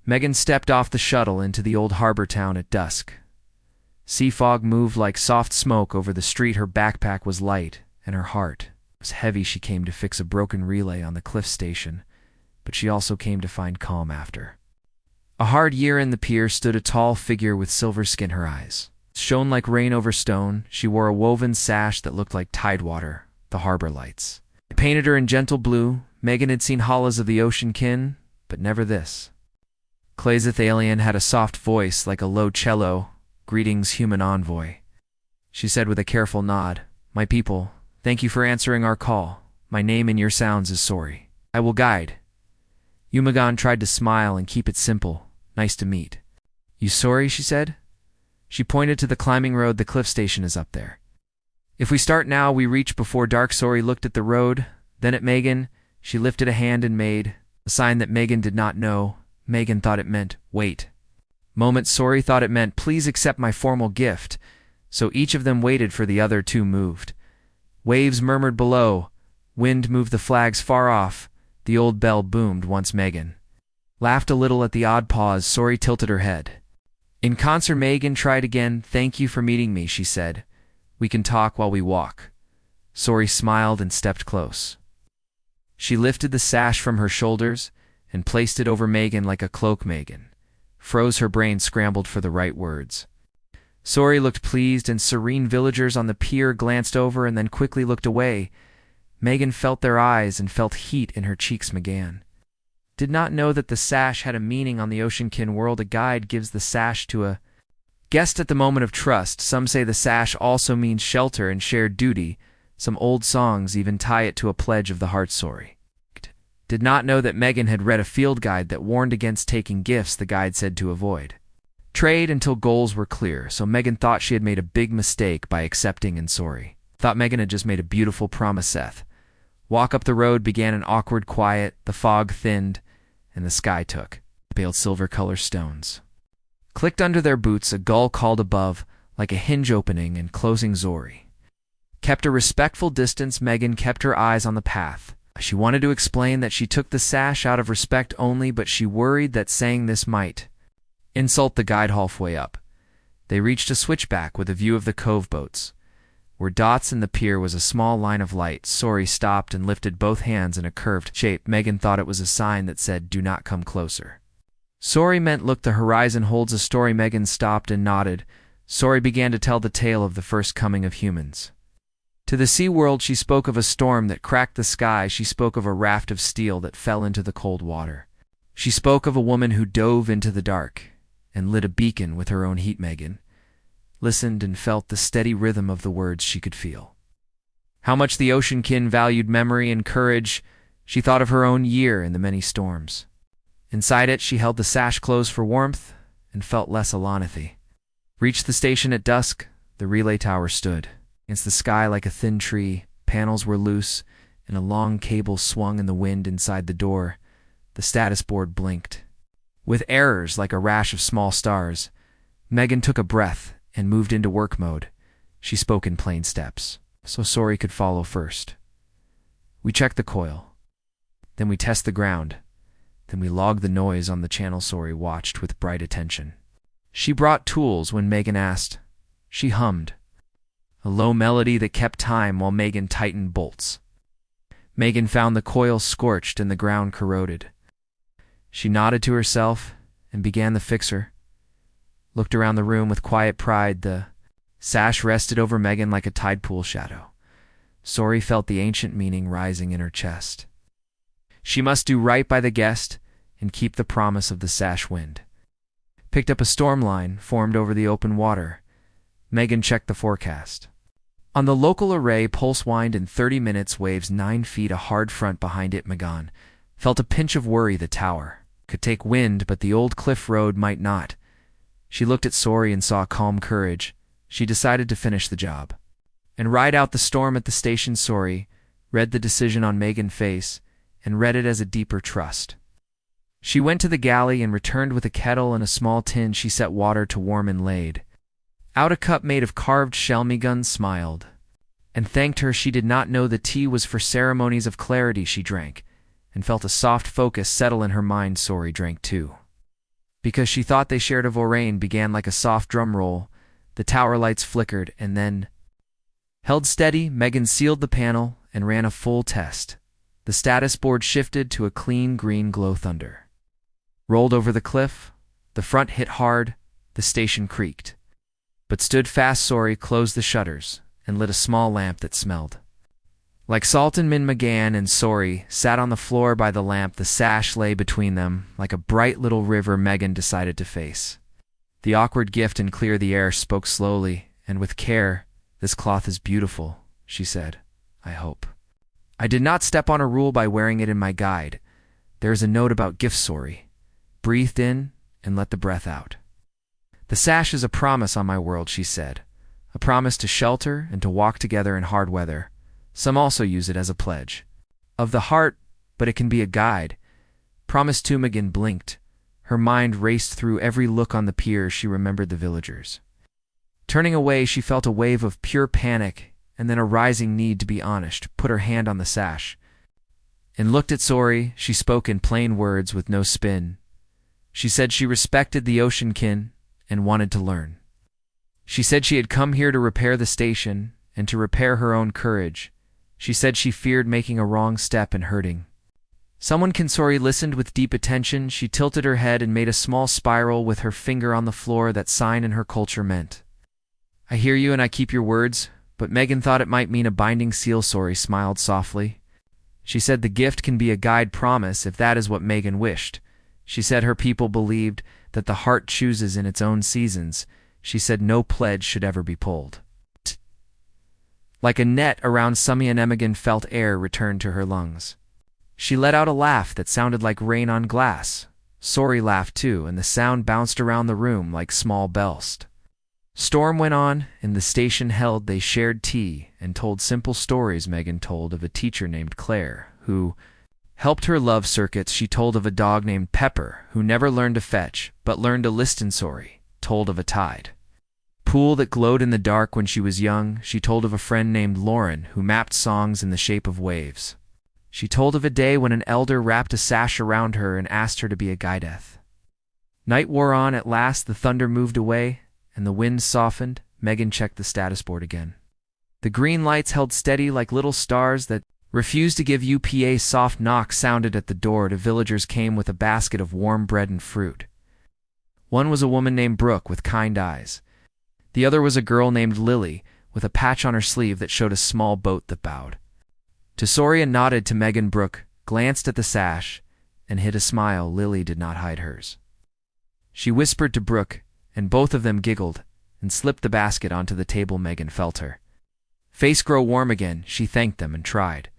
Megan stepped off the shuttle into the old harbor town at dusk. Sea fog moved like soft smoke over the street. Her backpack was light, and her heart was heavy. She came to fix a broken relay on the cliff station, but she also came to find calm after. A hard year in the pier stood a tall figure with silver skin. Her eyes shone like rain over stone. She wore a woven sash that looked like tidewater, the harbor lights. They painted her in gentle blue. Megan had seen hollows of the ocean kin, but never this. Klazith Alien had a soft voice like a low cello. "Greetings, human envoy," she said with a careful nod. "My people, thank you for answering our call. My name in your sounds is Sorry. I will guide." Yumagon tried to smile and keep it simple. "Nice to meet you, Sorry," she said. She pointed to the climbing road. "The cliff station is up there. If we start now, we reach before dark." Sorry looked at the road, then at Megan. She lifted a hand and made a sign that Megan did not know. Megan thought it meant, "Wait." Moment Sorry thought it meant, "Please accept my formal gift." So each of them waited for the other two moved. Waves murmured below. Wind moved the flags far off. The old bell boomed once Megan laughed a little at the odd pause. Sorry tilted her head. In concert, Megan tried again. "Thank you for meeting me," she said. "We can talk while we walk." Sorry smiled and stepped close. She lifted the sash from her shoulders and placed it over Megan like a cloak. Megan froze. Her brain scrambled for the right words. Sorry looked pleased, and serene villagers on the pier glanced over and then quickly looked away. Megan felt their eyes and felt heat in her cheeks. Megan did not know that the sash had a meaning on the Oceankin world. A guide gives the sash to a guest at the moment of trust. Some say the sash also means shelter and shared duty. Some old songs even tie it to a pledge of the heart. Sorry did not know that Megan had read a field guide that warned against taking gifts. The guide said to avoid trade until goals were clear, so Megan thought she had made a big mistake by accepting, and Sorry thought Megan had just made a beautiful promise. Seth walk up the road began an awkward quiet. The fog thinned, and the sky took pale silver-color stones. Clicked under their boots. A gull called above, like a hinge opening and closing. Sorry kept a respectful distance. Megan kept her eyes on the path. She wanted to explain that she took the sash out of respect only, but she worried that saying this might insult the guide. Halfway up, they reached a switchback with a view of the cove boats. Where dots in the pier was a small line of light. Sorry stopped and lifted both hands in a curved shape. Megan thought it was a sign that said, "Do not come closer." Sorry meant, "Look, the horizon holds a story." Megan stopped and nodded. Sorry began to tell the tale of the first coming of humans to the sea world. She spoke of a storm that cracked the sky. She spoke of a raft of steel that fell into the cold water. She spoke of a woman who dove into the dark and lit a beacon with her own heat. Megan listened and felt the steady rhythm of the words. She could feel how much the Oceankin valued memory and courage. She thought of her own year and the many storms. Inside it, she held the sash closed for warmth and felt less alonithy. Reached the station at dusk. The relay tower stood against the sky like a thin tree. Panels were loose, and a long cable swung in the wind inside the door. The status board blinked with errors like a rash of small stars. Megan took a breath and moved into work mode. She spoke in plain steps, so Sorry could follow first. "We check the coil. Then we test the ground. Then we log the noise on the channel." Sorry watched with bright attention. She brought tools when Megan asked. She hummed a low melody that kept time while Megan tightened bolts. Megan found the coil scorched and the ground corroded. She nodded to herself and began the fixer. Looked around the room with quiet pride. The sash rested over Megan like a tide pool shadow. Sorry felt the ancient meaning rising in her chest. She must do right by the guest and keep the promise of the sash wind. Picked up a storm line formed over the open water. Megan checked the forecast. On the local array, pulse wind in 30 minutes, waves 9 feet, a hard front behind it. Megan felt a pinch of worry. The tower could take wind, but the old cliff road might not. She looked at Sorry and saw calm courage. She decided to finish the job and ride out the storm at the station. Sorry read the decision on Megan's face and read it as a deeper trust. She went to the galley and returned with a kettle and a small tin. She set water to warm and laid out a cup made of carved shell. Megan smiled and thanked her. She did not know the tea was for ceremonies of clarity. She drank and felt a soft focus settle in her mind. Sorry drank too. because she thought they shared a Vorain began like a soft drum roll. The tower lights flickered, and then, held steady, Megan sealed the panel and ran a full test. The status board shifted to a clean green glow thunder. Rolled over the cliff, the front hit hard, the station creaked. But stood fast. Sori closed the shutters and lit a small lamp that smelled. Like Salt and Min McGann and Sori sat on the floor by the lamp, the sash lay between them like a bright little river Megan decided to face. The awkward gift and clear the air spoke slowly and with care. "This cloth is beautiful," she said. "I hope. I did not step on a rule by wearing it in my guide. There is a note about gifts, Sori. Breathed in and let the breath out. The sash is a promise on my world," she said. "A promise to shelter and to walk together in hard weather. Some also use it as a pledge. Of the heart, but it can be a guide." Promise too. Megan blinked. Her mind raced through every look on the pier. She remembered the villagers. Turning away, she felt a wave of pure panic and then a rising need to be honest. Put her hand on the sash and looked at Sori. She spoke in plain words with no spin. She said she respected the Oceankin and wanted to learn. She said she had come here to repair the station and to repair her own courage. She said she feared making a wrong step and hurting someone. Sori listened with deep attention. She tilted her head and made a small spiral with her finger on the floor. That sign in her culture meant, "I hear you and I keep your words," but Megan thought it might mean a binding seal. Sori smiled softly. She said the gift can be a guide promise if that is what Megan wished. She said her people believed that the heart chooses in its own seasons. She said no pledge should ever be pulled. Like a net around Summy, and Megan felt air return to her lungs. She let out a laugh that sounded like rain on glass. Sori laughed too, and the sound bounced around the room like small bells. Storm went on. In the station held, they shared tea and told simple stories. Megan told of a teacher named Claire who helped her love circuits. She told of a dog named Pepper who never learned to fetch but learned to listen. Sori told of a tide pool that glowed in the dark when she was young. She told of a friend named Lauren who mapped songs in the shape of waves. She told of a day when an elder wrapped a sash around her and asked her to be a guideth. Night wore on. At last the thunder moved away and the wind softened. Megan checked the status board again. The green lights held steady like little stars that refused to give up. A soft knock sounded at the door. The villagers came with a basket of warm bread and fruit. One was a woman named Brooke with kind eyes. The other was a girl named Lily with a patch on her sleeve that showed a small boat that bowed. To Sori and nodded to Megan. Brooke glanced at the sash and hid a smile. Lily did not hide hers. She whispered to Brooke, and both of them giggled and slipped the basket onto the table. Megan felt her face grow warm again. She thanked them and tried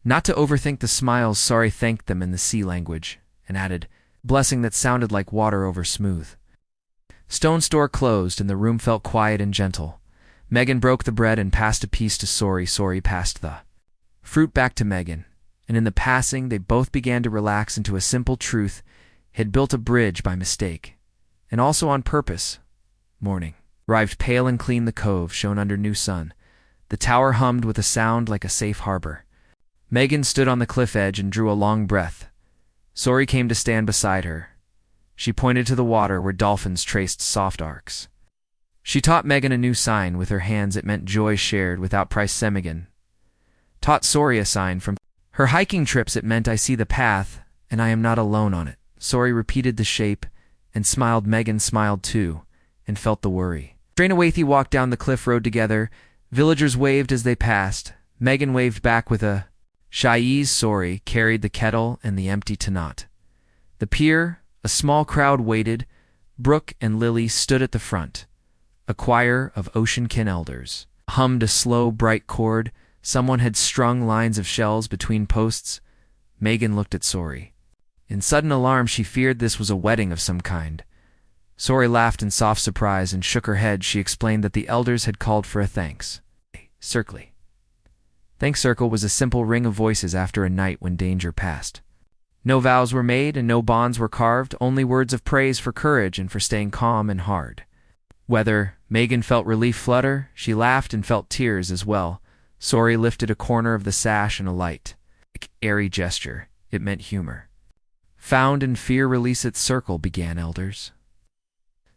not to overthink the smiles. Sori thanked them in the sea language and added, blessing that sounded like water over smooth. Stone's door closed and the room felt quiet and gentle. Megan broke the bread and passed a piece to Sori. Sori passed the fruit back to Megan, and in the passing they both began to relax into a simple truth. Had built a bridge by mistake, and also on purpose. Morning arrived pale and clean. The cove shone under new sun. The tower hummed with a sound like a safe harbor. Megan stood on the cliff edge and drew a long breath. Sori came to stand beside her. She pointed to the water where dolphins traced soft arcs. She taught Megan a new sign with her hands. It meant joy shared without price. Megan taught Sori a sign from her hiking trips. It meant I see the path and I am not alone on it. Sori repeated the shape and smiled. Megan smiled too and felt the worry. Strainawaithe walked down the cliff road together. Villagers waved as they passed. Megan waved back with a Shai's. Sori carried the kettle and the empty tanat. The pier, a small crowd waited. Brooke and Lily stood at the front. A choir of Oceankin elders hummed a slow, bright chord. Someone had strung lines of shells between posts. Megan looked at Sori. In sudden alarm, she feared this was a wedding of some kind. Sori laughed in soft surprise and shook her head. She explained that the elders had called for a thanks circle. Thanks circle was a simple ring of voices after a night when danger passed. No vows were made and no bonds were carved, only words of praise for courage and for staying calm and hard. Whether Megan felt relief flutter, she laughed and felt tears as well. Sori lifted a corner of the sash in a light, airy gesture. It meant humor. Found and fear releaseth circle, began elders.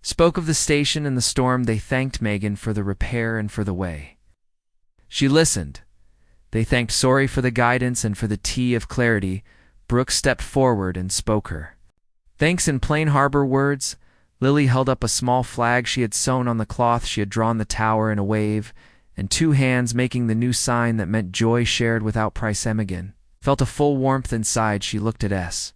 Spoke of the station and the storm. They thanked Megan for the repair and for the way. She listened. They thanked Sorry for the guidance and for the tea of clarity. Brooke stepped forward and spoke her thanks in plain harbor words. Lily held up a small flag she had sewn on the cloth. She had drawn the tower in a wave, and two hands making the new sign that meant joy shared without price. Imogen felt a full warmth inside. She looked at S.